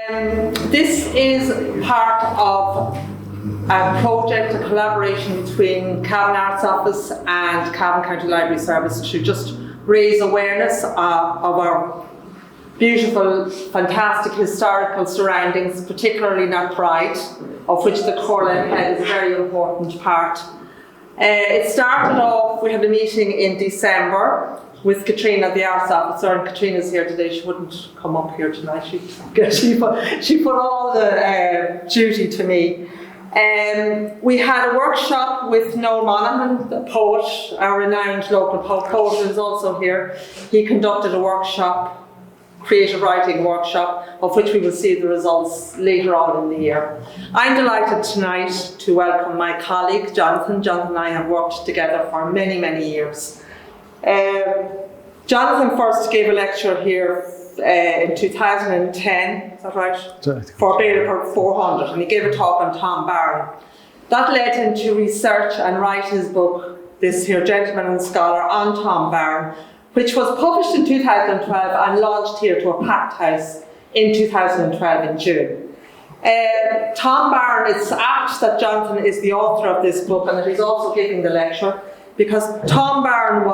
This is part of a project, a collaboration between Cavan Arts Office and Cavan County Library Service to just raise awareness of our beautiful, fantastic historical surroundings, particularly Knockbride, of which the Corleck Head is a very important part. It started off, we had a meeting in December with Katrina, the arts officer, and Katrina's here today. She wouldn't come up here tonight. She put all the duty to me. We had a workshop with Noel Monaghan, the poet, our renowned local poet who is also here. He conducted a workshop, creative writing workshop, of which we will see the results later on in the year. I'm delighted tonight to welcome my colleague, Johnston. Johnston and I have worked together for many, many years. Jonathan first gave a lecture here in 2010, is that right? For Bailiff 400, and he gave a talk on Tom Barron. That led him to research and write his book, this here, Gentleman and Scholar, on Tom Barron, which was published in 2012 and launched here to a packed house in 2012 in June. Tom Barron, it's apt that Jonathan is the author of this book and that he's also giving the lecture, because Tom Barron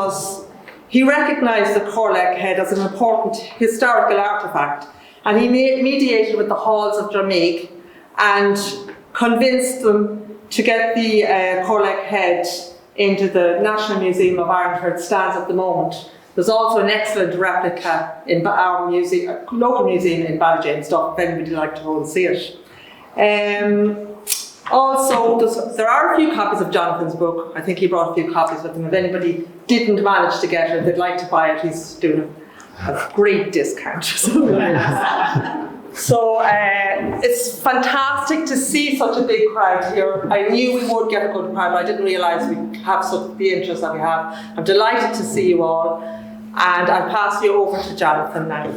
he recognised the Corleck Head as an important historical artefact, and he mediated with the halls of Dramaig and convinced them to get the Corleck Head into the National Museum of Ireland, where it stands at the moment. There's also an excellent replica in our museum, local museum in Ballygame, if anybody would like to go and see it. Also, there are a few copies of Jonathan's book. I think he brought a few copies with him. If anybody didn't manage to get it, they'd like to buy it, he's doing a great discount. So it's fantastic to see such a big crowd here. I knew we would get a good crowd, but I didn't realise we'd have such the interest that we have. I'm delighted to see you all, and I'll pass you over to Jonathan now.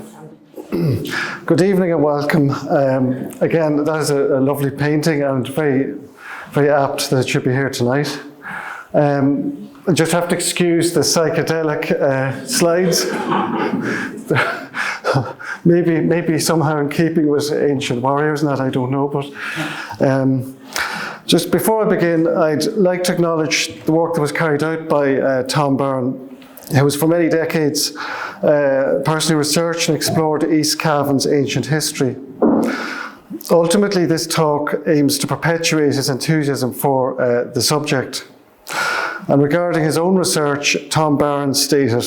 Good evening and welcome. Again, that is a lovely painting and very, very apt that it should be here tonight. I just have to excuse the psychedelic slides. maybe somehow in keeping with ancient warriors, and that I don't know, but just before I begin, I'd like to acknowledge the work that was carried out by Tom Barron, who was for many decades personally researched and explored East Cavan's ancient history. Ultimately, this talk aims to perpetuate his enthusiasm for the subject. And regarding his own research, Tom Barron stated,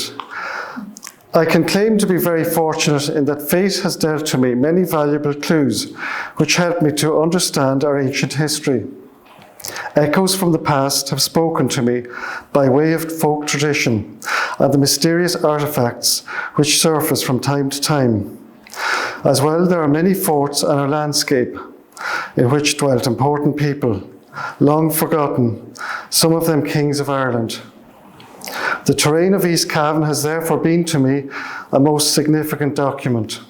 "I can claim to be very fortunate in that fate has dealt to me many valuable clues which help me to understand our ancient history. Echoes from the past have spoken to me by way of folk tradition and the mysterious artefacts which surface from time to time. As well, there are many forts on our landscape in which dwelt important people, long forgotten, some of them kings of Ireland. The terrain of East Cavan has therefore been to me a most significant document."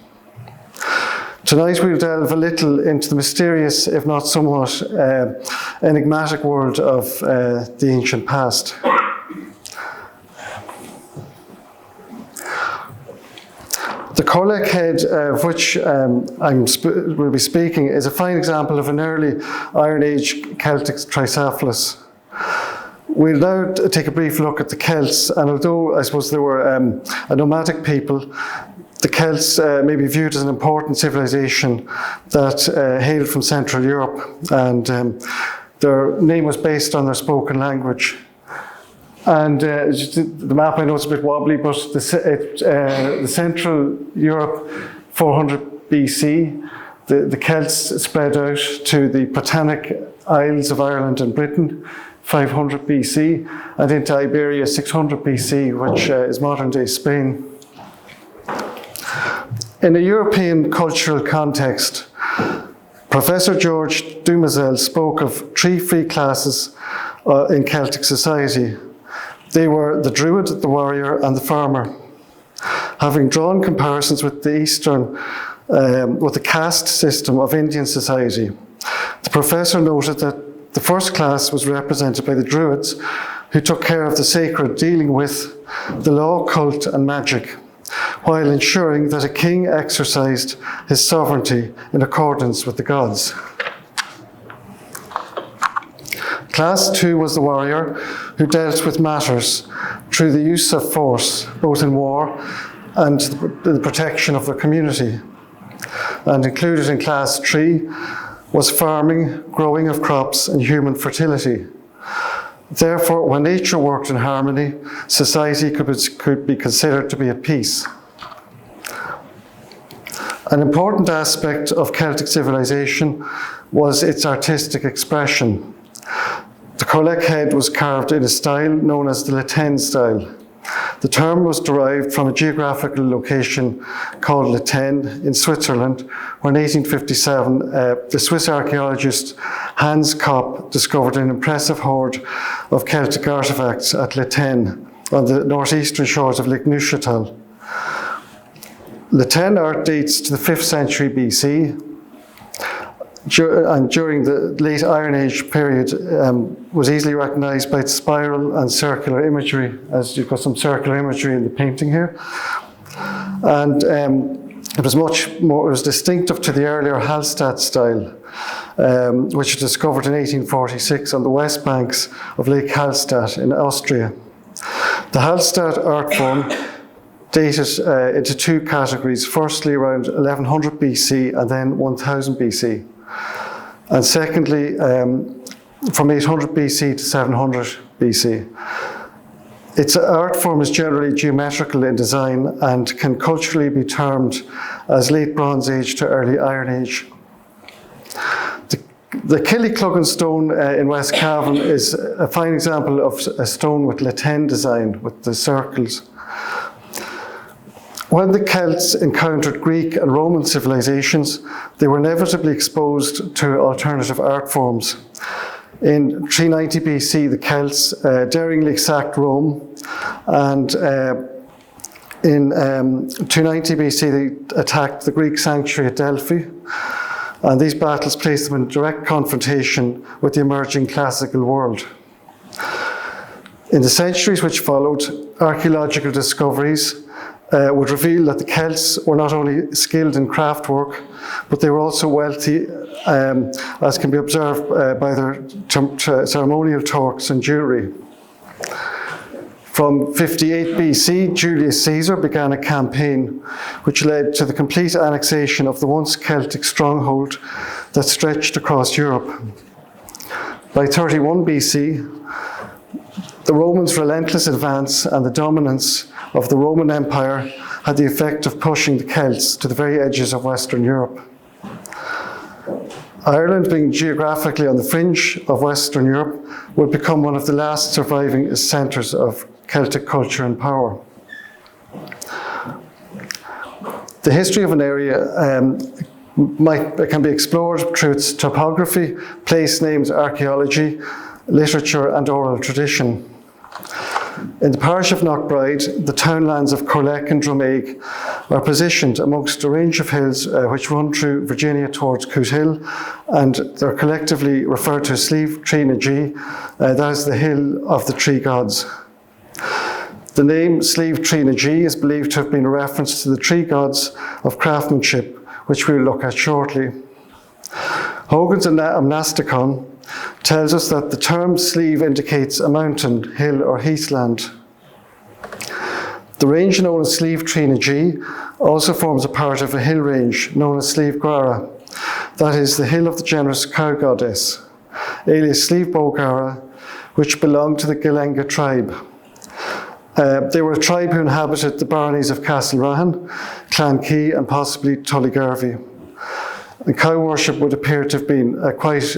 Tonight we'll delve a little into the mysterious, if not somewhat enigmatic world of the ancient past. The Corleck Head, of which we'll be speaking, is a fine example of an early Iron Age Celtic tricephalus. We'll now take a brief look at the Celts, and although I suppose they were a nomadic people, the Celts may be viewed as an important civilization that hailed from Central Europe, and their name was based on their spoken language. And the map, I know it's a bit wobbly, but the Central Europe, 400 BC, the Celts spread out to the Britannic Isles of Ireland and Britain, 500 BC, and into Iberia, 600 BC, which is modern-day Spain. In a European cultural context, Professor George Dumazel spoke of three free classes in Celtic society. They were the Druid, the warrior, and the farmer. Having drawn comparisons with the with the caste system of Indian society, the professor noted that the first class was represented by the Druids, who took care of the sacred, dealing with the law, cult, and magic, while ensuring that a king exercised his sovereignty in accordance with the gods. Class 2 was the warrior who dealt with matters through the use of force, both in war and the protection of the community. And included in Class 3 was farming, growing of crops, and human fertility. Therefore, when nature worked in harmony, society could be considered to be at peace. An important aspect of Celtic civilization was its artistic expression. The Corleck Head was carved in a style known as the Latin style. The term was derived from a geographical location called Laten in Switzerland, where in 1857 the Swiss archaeologist Hans Kopp discovered an impressive hoard of Celtic artefacts at Laten on the northeastern shores of Lake Neuchatel. Laten art dates to the 5th century BC, and during the late Iron Age period was easily recognized by its spiral and circular imagery, as you've got some circular imagery in the painting here. And it was distinctive to the earlier Hallstatt style, which was discovered in 1846 on the west banks of Lake Hallstatt in Austria. The Hallstatt art form dated into two categories, firstly around 1100 BC and then 1000 BC. And secondly, from 800 BC to 700 BC. Its art form is generally geometrical in design and can culturally be termed as late Bronze Age to early Iron Age. The Killycluggan stone in West Cavan is a fine example of a stone with Latin design, with the circles. When the Celts encountered Greek and Roman civilizations, they were inevitably exposed to alternative art forms. In 390 BC, the Celts daringly sacked Rome, and in 290 BC, they attacked the Greek sanctuary at Delphi, and these battles placed them in direct confrontation with the emerging classical world. In the centuries which followed, archaeological discoveries would reveal that the Celts were not only skilled in craft work, but they were also wealthy, as can be observed by their ceremonial torques and jewellery. From 58 BC, Julius Caesar began a campaign which led to the complete annexation of the once Celtic stronghold that stretched across Europe. By 31 BC, the Romans' relentless advance and the dominance of the Roman Empire had the effect of pushing the Celts to the very edges of Western Europe. Ireland, being geographically on the fringe of Western Europe, would become one of the last surviving centres of Celtic culture and power. The history of an area can be explored through its topography, place names, archaeology, literature and oral tradition. In the parish of Knockbride, the townlands of Corleck and Drumaig are positioned amongst a range of hills which run through Virginia towards Cootehill, and they're collectively referred to as Slieve Trina G. That is the hill of the tree gods. The name Slieve Trina G is believed to have been a reference to the tree gods of craftsmanship, which we'll look at shortly. Hogan's Amnasticon tells us that the term Slieve indicates a mountain, hill or heathland. The range known as Slieve Trina G also forms a part of a hill range known as Slieve Gwara, that is the hill of the generous cow goddess, alias Slieve Bogara, which belonged to the Galenga tribe. They were a tribe who inhabited the baronies of Castlerahan, Clanquay and possibly Tullygarvey. And cow worship would appear to have been quite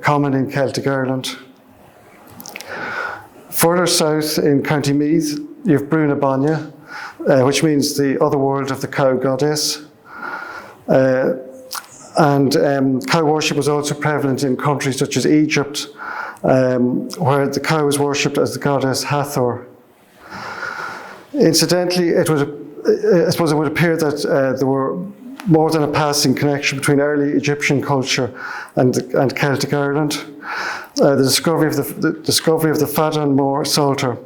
common in Celtic Ireland. Further south in County Meath, you have Bruna Banya, which means the other world of the cow goddess. And cow worship was also prevalent in countries such as Egypt, where the cow was worshipped as the goddess Hathor. Incidentally, I suppose it would appear that there were more than a passing connection between early Egyptian culture and Celtic Ireland. The discovery of the Faddan More Psalter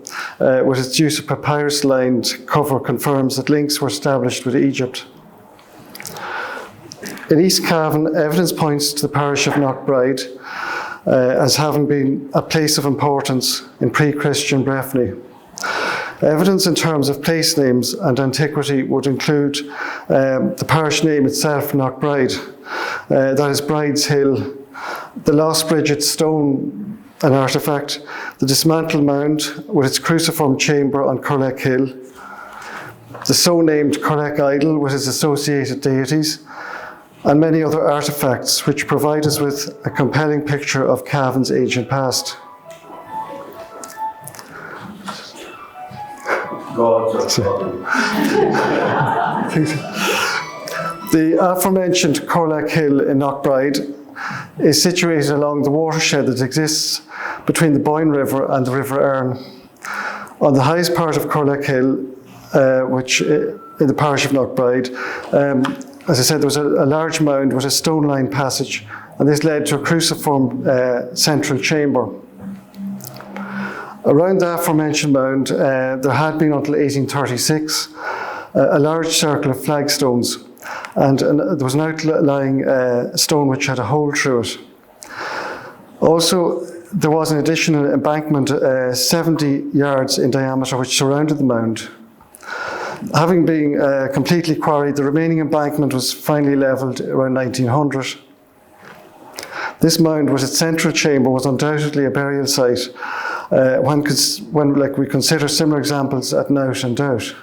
with its use of papyrus-lined cover confirms that links were established with Egypt. In East Cavan, evidence points to the parish of Knockbride as having been a place of importance in pre-Christian Breffni. Evidence in terms of place names and antiquity would include the parish name itself, Knockbride, that is Bride's Hill, the Lost Bridget stone, an artefact, the dismantled mound with its cruciform chamber on Corleck Hill, the so-named Corleck idol with its associated deities, and many other artefacts which provide us with a compelling picture of Cavan's ancient past. The aforementioned Corleck Hill in Knockbride is situated along the watershed that exists between the Boyne River and the River Erne. On the highest part of Corleck Hill, which in the parish of Knockbride, as I said, there was a large mound with a stone-lined passage, and this led to a cruciform central chamber. Around the aforementioned mound, there had been until 1836 a large circle of flagstones, and there was an outlying stone which had a hole through it. Also, there was an additional embankment 70 yards in diameter which surrounded the mound. Having been completely quarried, the remaining embankment was finally levelled around 1900. This mound with its central chamber was undoubtedly a burial site when we consider similar examples at Knout and Doubt.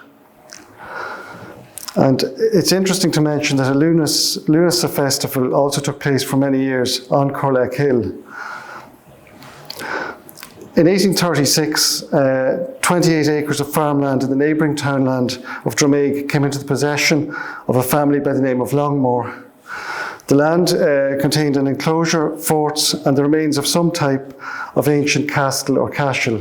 And it's interesting to mention that a Lunasa festival also took place for many years on Corleck Hill. In 1836, 28 acres of farmland in the neighbouring townland of Dromaig came into the possession of a family by the name of Longmore. The land contained an enclosure, forts, and the remains of some type of ancient castle or cashel.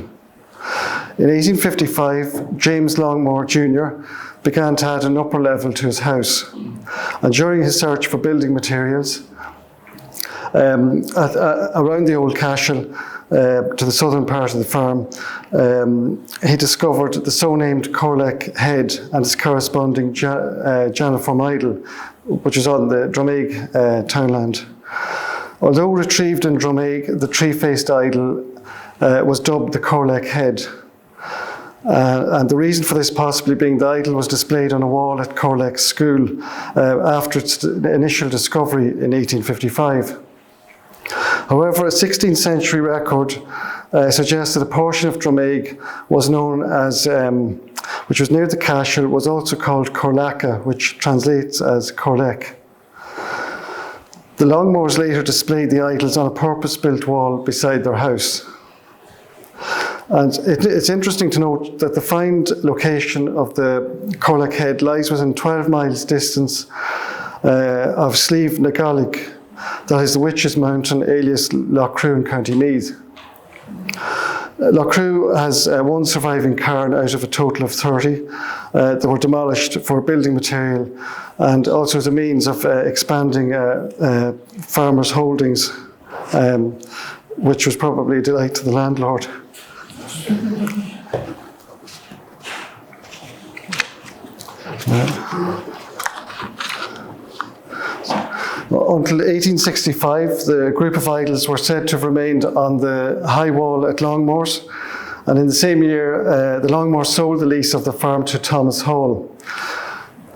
In 1855, James Longmore Jr. began to add an upper level to his house. And during his search for building materials, around the old cashel, to the southern part of the farm, he discovered the so-named Corleck Head and its corresponding Janiform idol, which is on the Dromaig townland. Although retrieved in Dromaig, the three-faced idol was dubbed the Corleck Head. And the reason for this possibly being the idol was displayed on a wall at Corleck School after its initial discovery in 1855. However, a 16th century record suggests that a portion of Dromaig was known as, which was near the cashel, was also called Corlacca, which translates as Corleck. The Longmores later displayed the idols on a purpose-built wall beside their house. And it's interesting to note that the find location of the Corleck Head lies within 12 miles distance of Slieve na Gaelic, that is the Witches' Mountain, alias Lough Crew in County Meath. Lough Crew has one surviving cairn out of a total of 30 that were demolished for building material, and also as a means of expanding farmers' holdings, which was probably a delight to the landlord. Until 1865, the group of idols were said to have remained on the high wall at Longmore's, and in the same year, the Longmores sold the lease of the farm to Thomas Hall.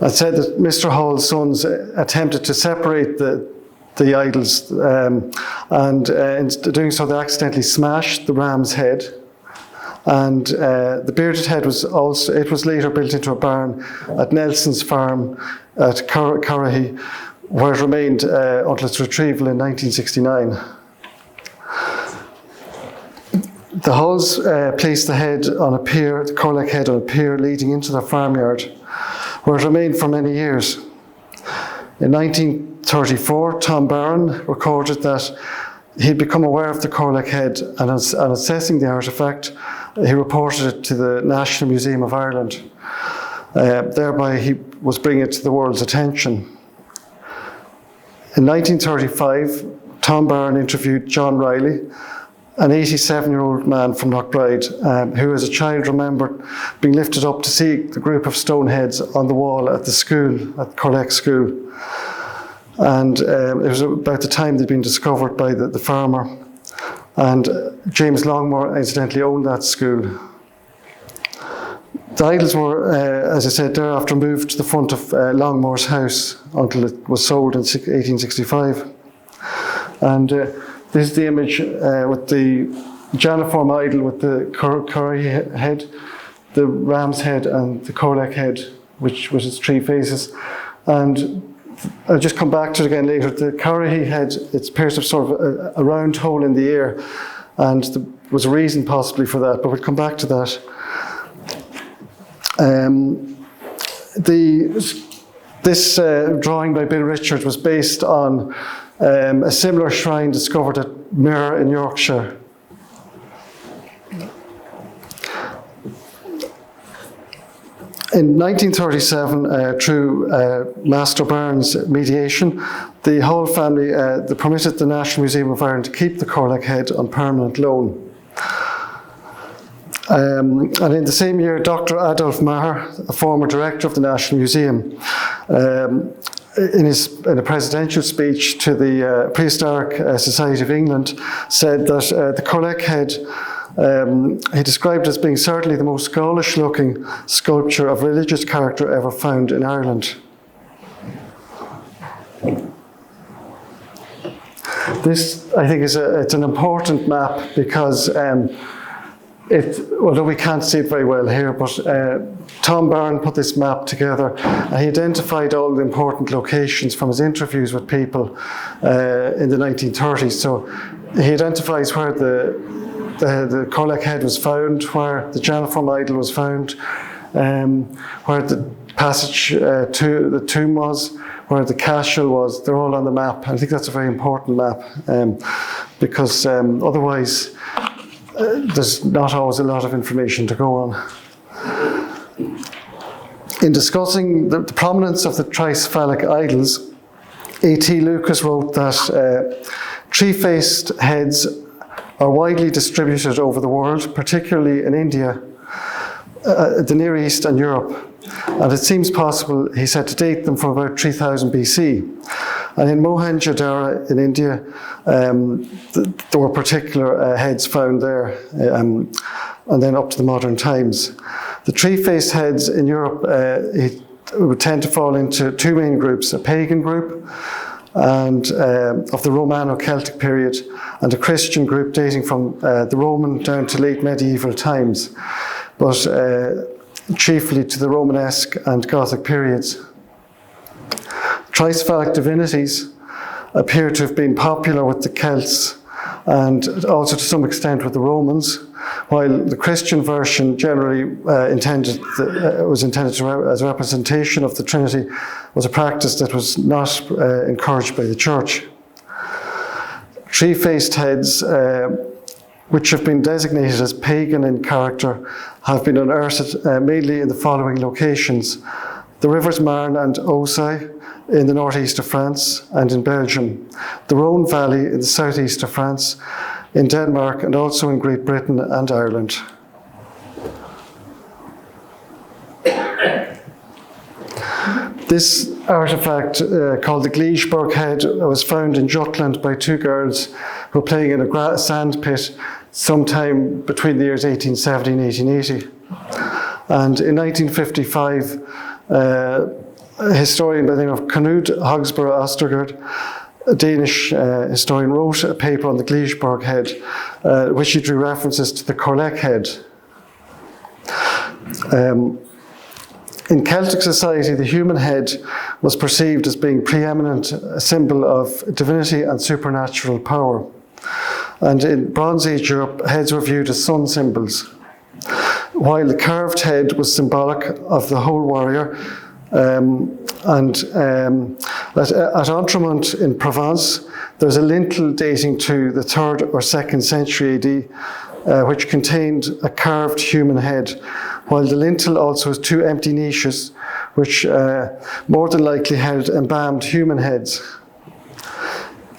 It said that Mr. Hall's sons attempted to separate the idols, and in doing so, they accidentally smashed the ram's head. And the bearded head was later built into a barn at Nelson's farm at Currahee, where it remained until its retrieval in 1969. The Halls placed the head on a pier, the Corleck Head on a pier leading into their farmyard, where it remained for many years. In 1934, Tom Barron recorded that he'd become aware of the Corleck Head, and on assessing the artefact, he reported it to the National Museum of Ireland. Thereby, he was bringing it to the world's attention. In 1935, Tom Byrne interviewed John Riley, an 87-year-old man from Knockbride, who as a child remembered being lifted up to see the group of stone heads on the wall at the school, at Corleck School. And it was about the time they'd been discovered by the farmer. And James Longmore incidentally owned that school. The idols were, as I said, thereafter moved to the front of Longmore's house until it was sold in 1865. And this is the image with the Janiform idol with the curry head, the ram's head, and the Corleck head, which was its three faces. And I'll just come back to it again later. The curry head, it's pierced with sort of a round hole in the ear, and there was a reason possibly for that, but we'll come back to that. This drawing by Bill Richards was based on a similar shrine discovered at Mirror in Yorkshire. In 1937, through Master Byrne's mediation, the Hall family they permitted the National Museum of Ireland to keep the Corleck Head on permanent loan. And in the same year, Dr. Adolf Maher, a former director of the National Museum, in a presidential speech to the Prehistoric Society of England, said that the Corleck Head, he described as being certainly the most Gaulish-looking sculpture of religious character ever found in Ireland. This, I think, it's an important map because although we can't see it very well here, but Tom Byrne put this map together and he identified all the important locations from his interviews with people in the 1930s. So he identifies where the Corleck Head was found, where the Janiform idol was found, where the passage to the tomb was, where the cashel was. They're all on the map. I think that's a very important map because otherwise there's not always a lot of information to go on. In discussing the prominence of the tricephalic idols, A.T. Lucas wrote that three-faced heads are widely distributed over the world, particularly in India, the Near East and Europe. And it seems possible, he said, to date them from about 3000 BC. And in Mohenjo-daro in India, there were particular heads found there, and then up to the modern times. The three-faced heads in Europe would tend to fall into two main groups: a pagan group and of the Romano-Celtic period, and a Christian group dating from the Roman down to late medieval times, but chiefly to the Romanesque and Gothic periods. Tricephalic divinities appear to have been popular with the Celts and also to some extent with the Romans, while the Christian version generally was intended as a representation of the Trinity, was a practice that was not encouraged by the Church. Three-faced heads, which have been designated as pagan in character, have been unearthed mainly in the following locations: the rivers Marne and Ossai in the northeast of France and in Belgium, the Rhone Valley in the southeast of France, in Denmark, and also in Great Britain and Ireland. This artefact, called the Gleesburg Head, was found in Jutland by two girls who were playing in a sand pit sometime between the years 1870 and 1880. And in 1955, a historian by the name of Knud Hogsborough Ostergaard, a Danish historian, wrote a paper on the Gleesburg Head, which he drew references to the Corleck Head. In Celtic society, the human head was perceived as being preeminent, a symbol of divinity and supernatural power. And in Bronze Age Europe, heads were viewed as sun symbols, while the carved head was symbolic of the whole warrior. At Entremont in Provence, there's a lintel dating to the 3rd or 2nd century AD, which contained a carved human head, while the lintel also has two empty niches, which more than likely held embalmed human heads.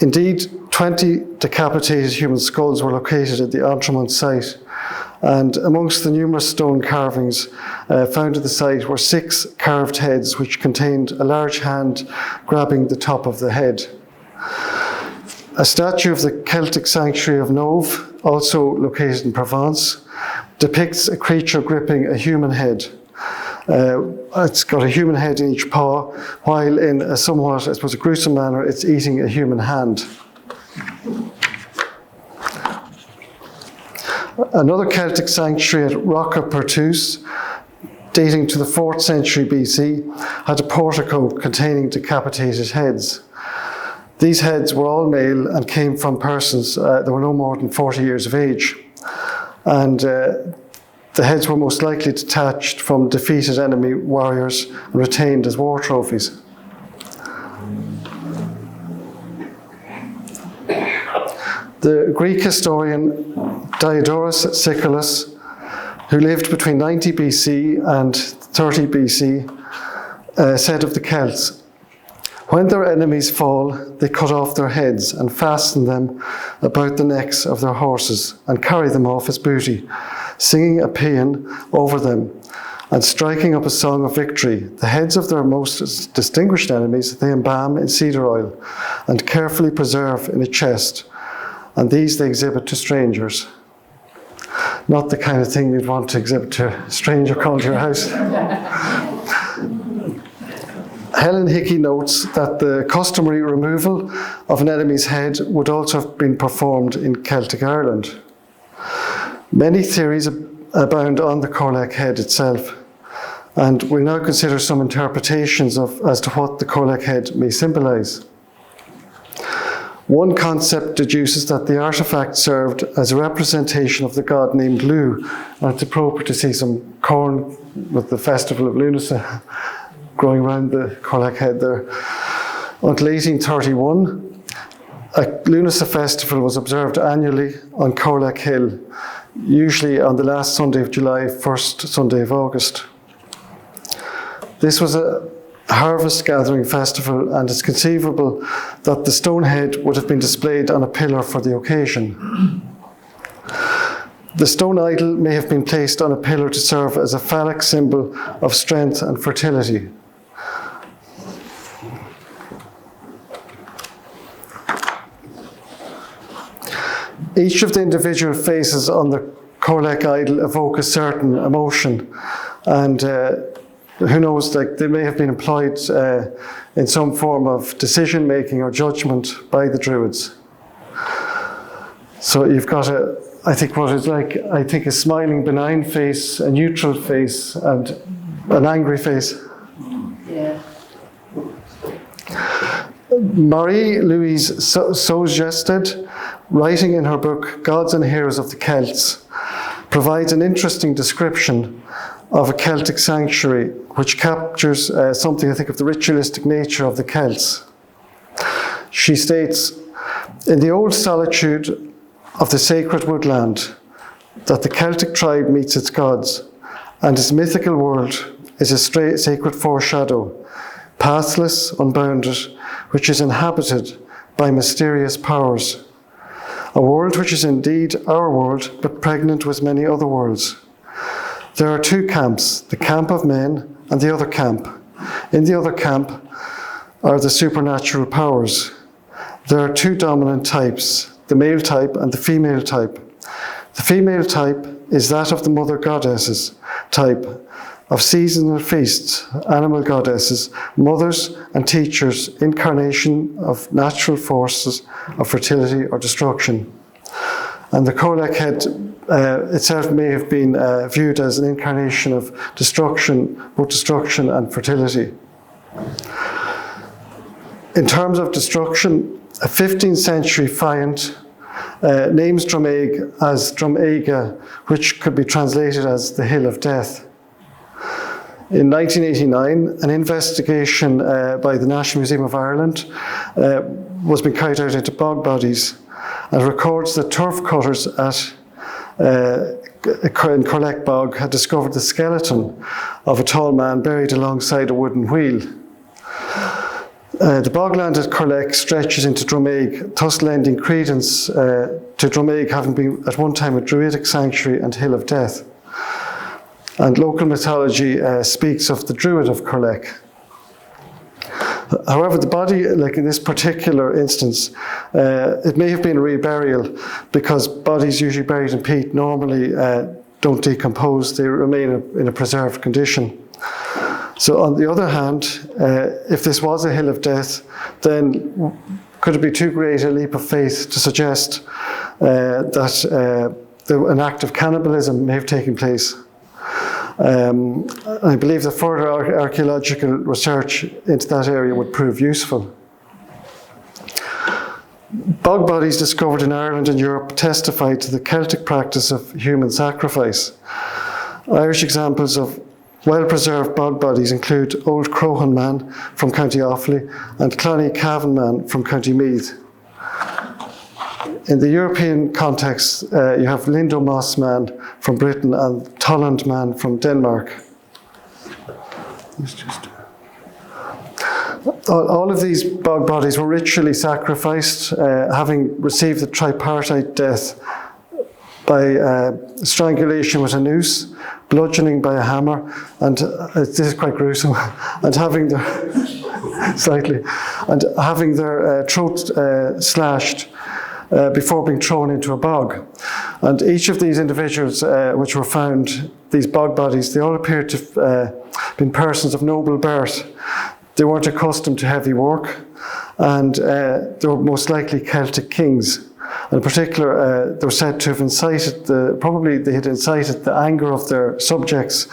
Indeed, 20 decapitated human skulls were located at the Entremont site, and amongst the numerous stone carvings found at the site were 6 carved heads which contained a large hand grabbing the top of the head. A statue of the Celtic sanctuary of Nove, also located in Provence, depicts a creature gripping a human head. It's got a human head in each paw, while in a somewhat, I suppose, a gruesome manner, it's eating a human hand. Another Celtic sanctuary at Rocca Pertus, dating to the 4th century BC, had a portico containing decapitated heads. These heads were all male and came from persons that were no more than 40 years of age. And the heads were most likely detached from defeated enemy warriors and retained as war trophies. The Greek historian Diodorus Siculus, who lived between 90 BC and 30 BC, said of the Celts, "When their enemies fall, they cut off their heads and fasten them about the necks of their horses and carry them off as booty, singing a paean over them and striking up a song of victory. The heads of their most distinguished enemies they embalm in cedar oil and carefully preserve in a chest, and these they exhibit to strangers." Not the kind of thing you'd want to exhibit to a stranger coming to your house. Helen Hickey notes that the customary removal of an enemy's head would also have been performed in Celtic Ireland. Many theories abound on the Corleck Head itself, and we'll now consider some interpretations as to what the Corleck Head may symbolise. One concept deduces that the artefact served as a representation of the god named Lu, and it's appropriate to see some corn with the festival of Lunasa growing around the Corleck Head there. Until 1831, a Lunasa festival was observed annually on Corleck Hill, usually on the last Sunday of July, first Sunday of August. This was a harvest gathering festival, and it's conceivable that the stone head would have been displayed on a pillar for the occasion. The stone idol may have been placed on a pillar to serve as a phallic symbol of strength and fertility. Each of the individual faces on the Corleck idol evoke a certain emotion, and who knows, like they may have been employed in some form of decision making or judgment by the Druids. So you've got a smiling benign face, a neutral face, and an angry face. Yeah. Marie-Louise Saugested, writing in her book Gods and Heroes of the Celts, provides an interesting description of a Celtic sanctuary which captures something, I think, of the ritualistic nature of the Celts. She states, "In the old solitude of the sacred woodland, that the Celtic tribe meets its gods, and its mythical world is a sacred foreshadow, pathless, unbounded, which is inhabited by mysterious powers. A world which is indeed our world, but pregnant with many other worlds. There are 2 camps, the camp of men and the other camp. In the other camp are the supernatural powers. There are 2 dominant types, the male type and the female type. The female type is that of the mother goddesses type, of seasonal feasts, animal goddesses, mothers and teachers, incarnation of natural forces of fertility or destruction." And the Corleck Head itself may have been viewed as an incarnation of destruction, both destruction and fertility. In terms of destruction, a 15th century faience names Drumaig as Drumaiga, which could be translated as the Hill of Death. In 1989, an investigation by the National Museum of Ireland was being carried out into bog bodies, and records that turf cutters in Corleck Bog had discovered the skeleton of a tall man buried alongside a wooden wheel. The bogland at Corleck stretches into Dromague, thus lending credence to Dromague having been at one time a Druidic sanctuary and hill of death. And local mythology speaks of the Druid of Corleck. However, the body, like in this particular instance, it may have been a reburial because bodies usually buried in peat normally don't decompose, they remain in a preserved condition. So on the other hand, if this was a hill of death, then could it be too great a leap of faith to suggest that an act of cannibalism may have taken place? I believe that further archaeological research into that area would prove useful. Bog bodies discovered in Ireland and Europe testify to the Celtic practice of human sacrifice. Irish examples of well-preserved bog bodies include Old Croghan Man from County Offaly and Cloney Cavan Man from County Meath. In the European context, you have Lindo Moss Man from Britain and Tolland Man from Denmark. All of these bog bodies were ritually sacrificed, having received the tripartite death by strangulation with a noose, bludgeoning by a hammer, and this is quite gruesome, and having their throat slashed before being thrown into a bog. And each of these individuals which were found, these bog bodies, they all appeared to have been persons of noble birth. They weren't accustomed to heavy work, and they were most likely Celtic kings. In particular, they were said to have incited they had incited the anger of their subjects.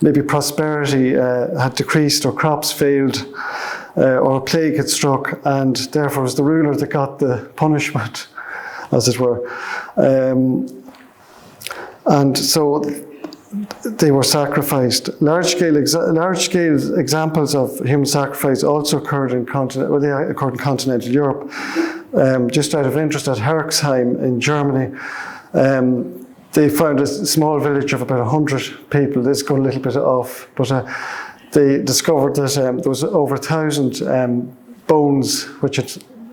Maybe prosperity had decreased, or crops failed, or a plague had struck, and therefore it was the ruler that got the punishment, as it were. And so they were sacrificed. Large-scale examples of human sacrifice also occurred in continental Europe. Just out of interest, at Herxheim in Germany, they found a small village of about 100 people. This is going a little bit off, but they discovered that there was over 1,000 bones which had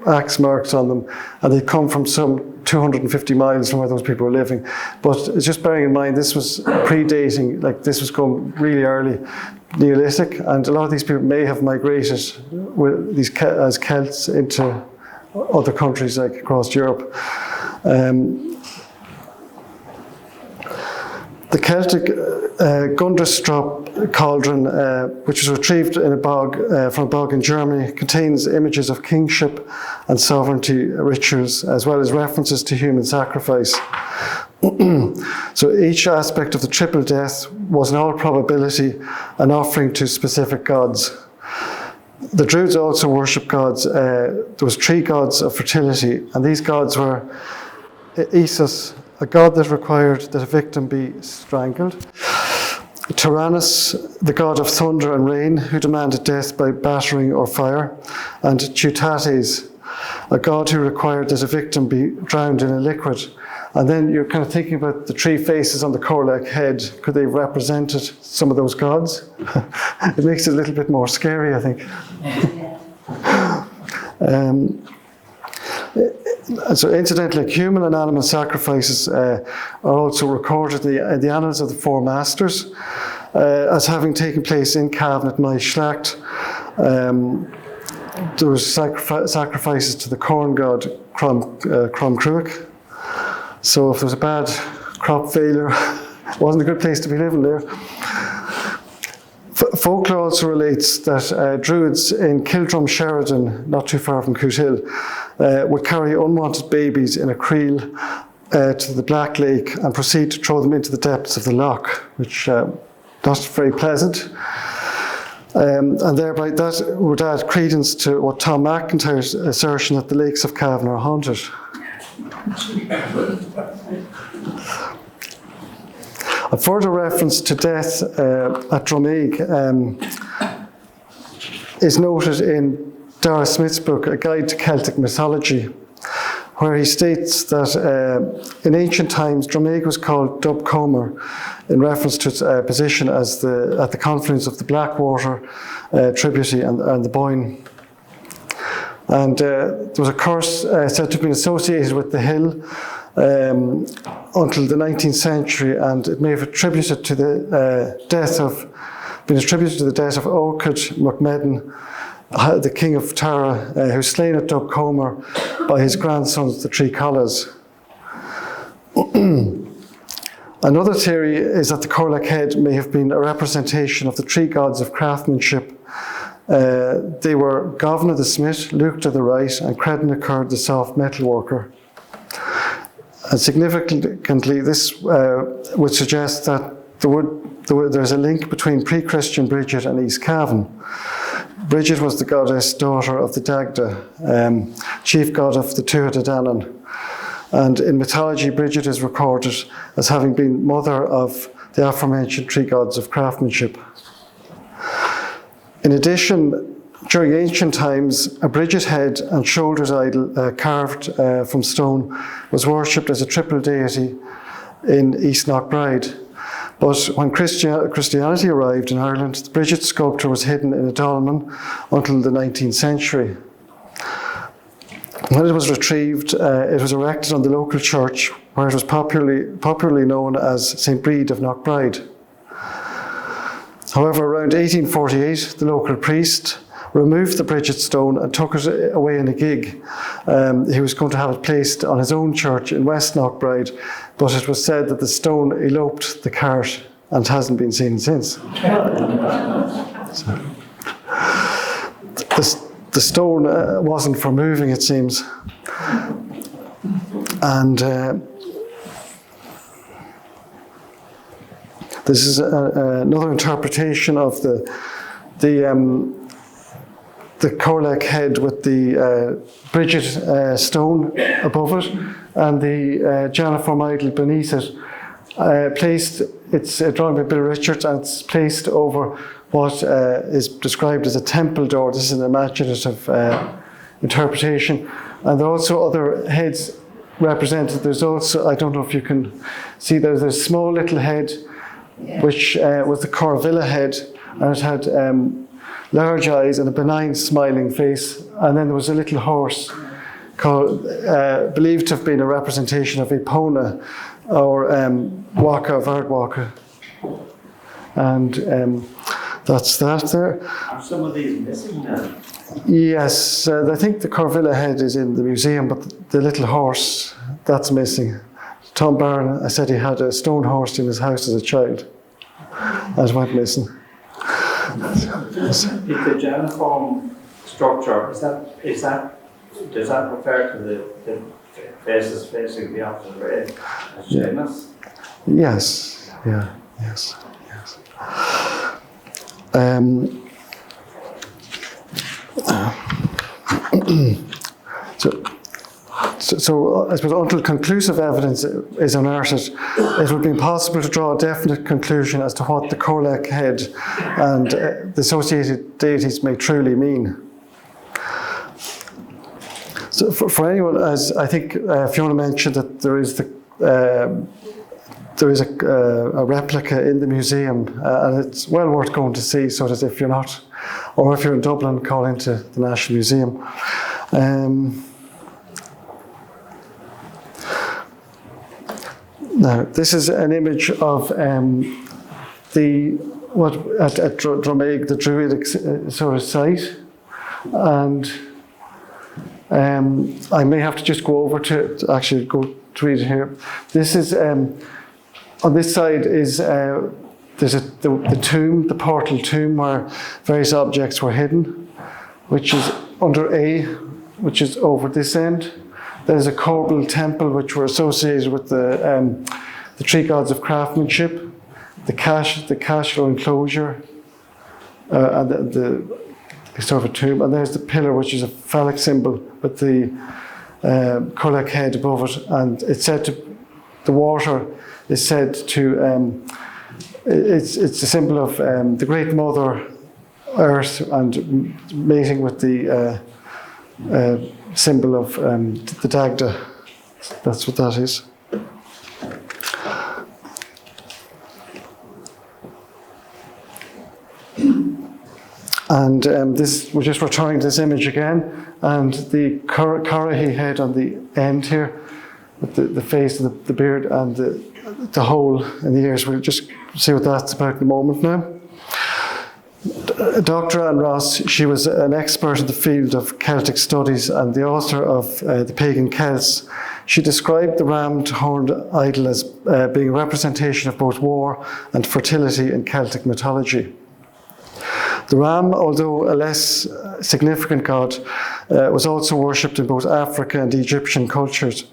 axe marks on them, and they come from some 250 miles from where those people were living. But it's just bearing in mind, this was predating, like this was going really early, Neolithic, and a lot of these people may have migrated with these as Celts into other countries like across Europe. The Celtic Gunderstrop cauldron, which was retrieved in a bog, from a bog in Germany, contains images of kingship and sovereignty rituals, as well as references to human sacrifice. So each aspect of the triple death was in all probability an offering to specific gods. The Druids also worshipped gods. There was 3 gods of fertility, and these gods were Isus, a god that required that a victim be strangled; Tyrannus, the god of thunder and rain, who demanded death by battering or fire; and Teutates, a god who required that a victim be drowned in a liquid. And then you're kind of thinking about the 3 faces on the Corleck Head. Could they have represented some of those gods? It makes it a little bit more scary, I think. So incidentally, human and animal sacrifices are also recorded in the annals of the Four Masters as having taken place in Cavan at Maeshlacht. There was sacrifices to the corn god Crumcruach. So if there was a bad crop failure, it wasn't a good place to be living there. Folklore also relates that Druids in Kildrum Sheridan, not too far from Cootehill, would carry unwanted babies in a creel to the Black Lake and proceed to throw them into the depths of the loch, which not very pleasant. And thereby that would add credence to what Tom McIntyre's assertion that the lakes of Cavan are haunted. A further reference to death at Dromague is noted in Dara Smith's book, A Guide to Celtic Mythology, where he states that in ancient times Dromague was called Dubcomer in reference to its position as at the confluence of the Blackwater tributary and the Boyne. And there was a curse said to have been associated with the hill until the 19th century, and it may have been attributed to the death of Orchid MacMedden, the king of Tara, who was slain at Dubcomer by his grandsons, the Three Collas. Another theory is that the Corleck Head may have been a representation of the three gods of craftsmanship. They were Cavan the smith, Luke the wright, and Credan the soft metal worker. And significantly, this would suggest that there's a link between pre-Christian Bridget and East Cavan. Bridget was the goddess daughter of the Dagda, chief god of the Tuatha De Danann. And in mythology, Bridget is recorded as having been mother of the aforementioned three gods of craftsmanship. In addition, during ancient times, a Bridget head and shoulders idol carved from stone was worshipped as a triple deity in East Knockbride. But when Christianity arrived in Ireland, the Bridget sculpture was hidden in a dolmen until the 19th century. When it was retrieved, it was erected on the local church, where it was popularly known as St. Brede of Knockbride. However, around 1848, the local priest removed the Bridget stone and took it away in a gig. He was going to have it placed on his own church in West Knockbride, but it was said that the stone eloped the cart and hasn't been seen since. The stone wasn't for moving, it seems. And this is another interpretation of the Corleck Head with the Bridget stone above it and the Janiform idol beneath it. It's drawn by Bill Richards, and it's placed over what is described as a temple door. This is an imaginative interpretation. And there are also other heads represented. There's also, I don't know if you can see, there's a small little head, which was the Corleck Head, and it had large eyes and a benign smiling face. And then there was a little horse believed to have been a representation of Epona, or Waka of Ardwaka. And that's that there. Are some of these missing now? Yes, I think the Corleck Head is in the museum, but the little horse, that's missing. Tom Byrne, I said he had a stone horse in his house as a child. That went missing. The Janiform structure, does that refer to the faces facing the opposite way as Janus? Yes, yeah, yes. So I suppose until conclusive evidence is unearthed, it would be impossible to draw a definite conclusion as to what the Corleck Head and the associated deities may truly mean. So for anyone, as I think Fiona mentioned, that there is a replica in the museum, and it's well worth going to see, so that if you're not, or if you're in Dublin, call into the National Museum. Now, this is an image of at Dromaig, the Druidic sort of site, and I may have to just go over to actually go to read it here. This is on this side is there's the tomb, the portal tomb, where various objects were hidden, which is under A, which is over this end. There's a Corbel temple, which were associated with the three gods of craftsmanship, the cashflow enclosure, and the sort of a tomb. And there's the pillar, which is a phallic symbol with the Corleck Head above it. And it's said to, the water is said to, it's a symbol of the Great Mother Earth and mating with the symbol of the Dagda. That's what that is. And we're just returning to this image again, and the Corleck Head on the end here, with the face and the beard and the hole in the ears. We'll just see what that's about in a moment now. Dr. Anne Ross, she was an expert in the field of Celtic studies and the author of The Pagan Celts. She described the rammed horned idol as being a representation of both war and fertility in Celtic mythology. The ram, although a less significant god, was also worshipped in both Africa and Egyptian cultures.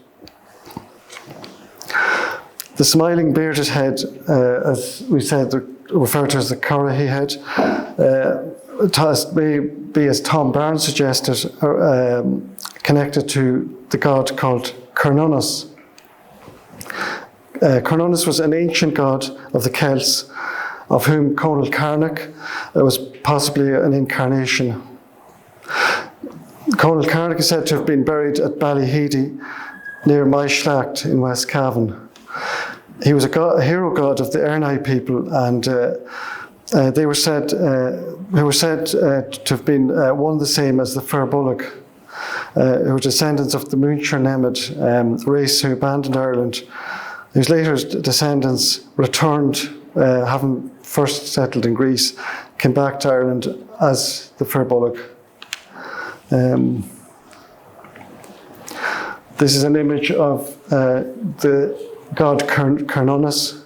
The smiling bearded head, as we said, referred to as the Corleck Head, may be, as Tom Barnes suggested, connected to the god called Cernunnos. Cernunnos was an ancient god of the Celts, of whom Conal Carnac was possibly an incarnation. Conal Carnac is said to have been buried at Ballyheedy near Maeshlacht in West Cavan. He was a hero god of the Ernai people, and they were said to have been one the same as the Firbolg, who were descendants of the Muncher Nemid race who abandoned Ireland, whose later descendants returned, having first settled in Greece, came back to Ireland as the Firbolg. This is an image of the god Cernunnos.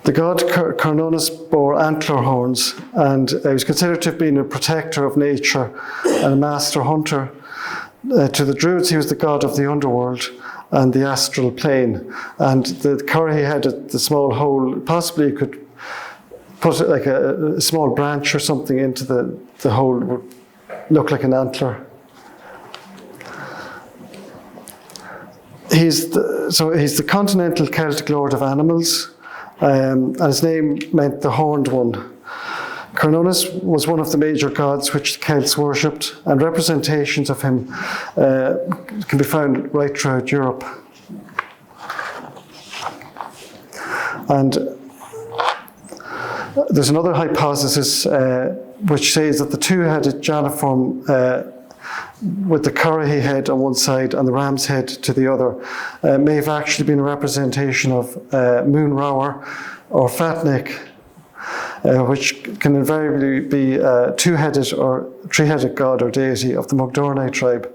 The god Cernunnos bore antler horns, and he was considered to have been a protector of nature and a master hunter. To the Druids, he was the god of the underworld and the astral plane. And the Corleck Head, the small hole, possibly you could put it like a small branch or something into the hole, would look like an antler. He's the continental Celtic lord of animals, and his name meant the horned one. Cernunnos was one of the major gods which the Celts worshipped, and representations of him can be found right throughout Europe. And there's another hypothesis which says that the two-headed Janiform with the Corleck Head on one side and the ram's head to the other may have actually been a representation of Moon Rower or Fatnik, which can invariably be a two-headed or three-headed god or deity of the Mogdornai tribe.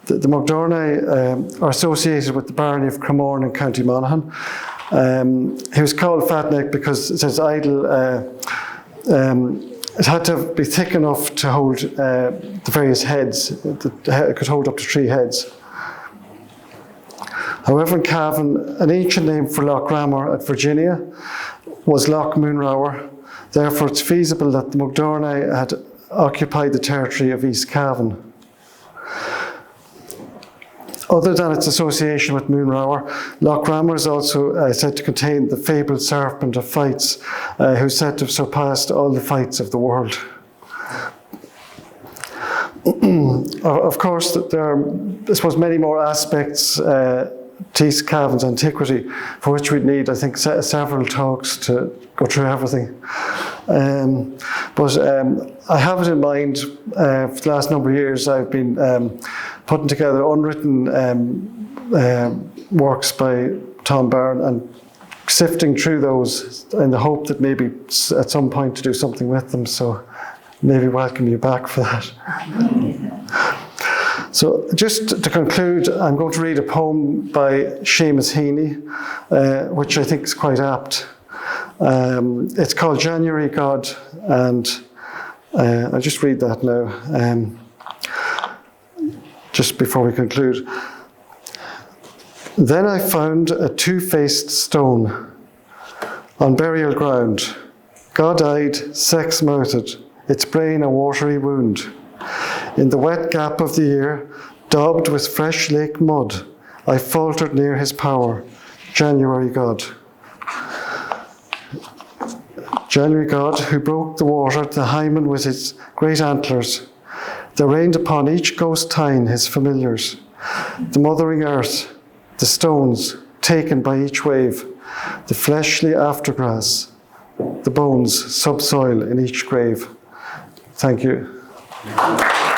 The Mogdornai are associated with the barony of Cremorne in County Monaghan. He was called Fatnik because it says idol. It had to be thick enough to hold the various heads. It could hold up to 3 heads. However, in Cavan, an ancient name for Loch Ramor at Virginia was Loch Moonrower. Therefore, it's feasible that the Mogdornai had occupied the territory of East Cavan. Other than its association with Moonrower, Loch Ramor is also said to contain the fabled serpent of fights, who's said to have surpassed all the fights of the world. Of course, there are, I suppose, many more aspects to East Cavan's antiquity, for which we'd need, I think, several talks to go through everything. But I have it in mind, for the last number of years, I've been putting together unwritten works by Tom Byrne and sifting through those in the hope that maybe at some point to do something with them. So maybe welcome you back for that. So just to conclude, I'm going to read a poem by Seamus Heaney, which I think is quite apt. It's called January God, and I'll just read that now, just before we conclude. Then I found a two-faced stone on burial ground, god-eyed, sex-mouthed, its brain a watery wound. In the wet gap of the year, daubed with fresh lake mud, I faltered near his power, January God. January God, who broke the water, the hymen with its great antlers. There rained upon each ghost tine his familiars, the mothering earth, the stones taken by each wave, the fleshly aftergrass, the bones subsoil in each grave. Thank you.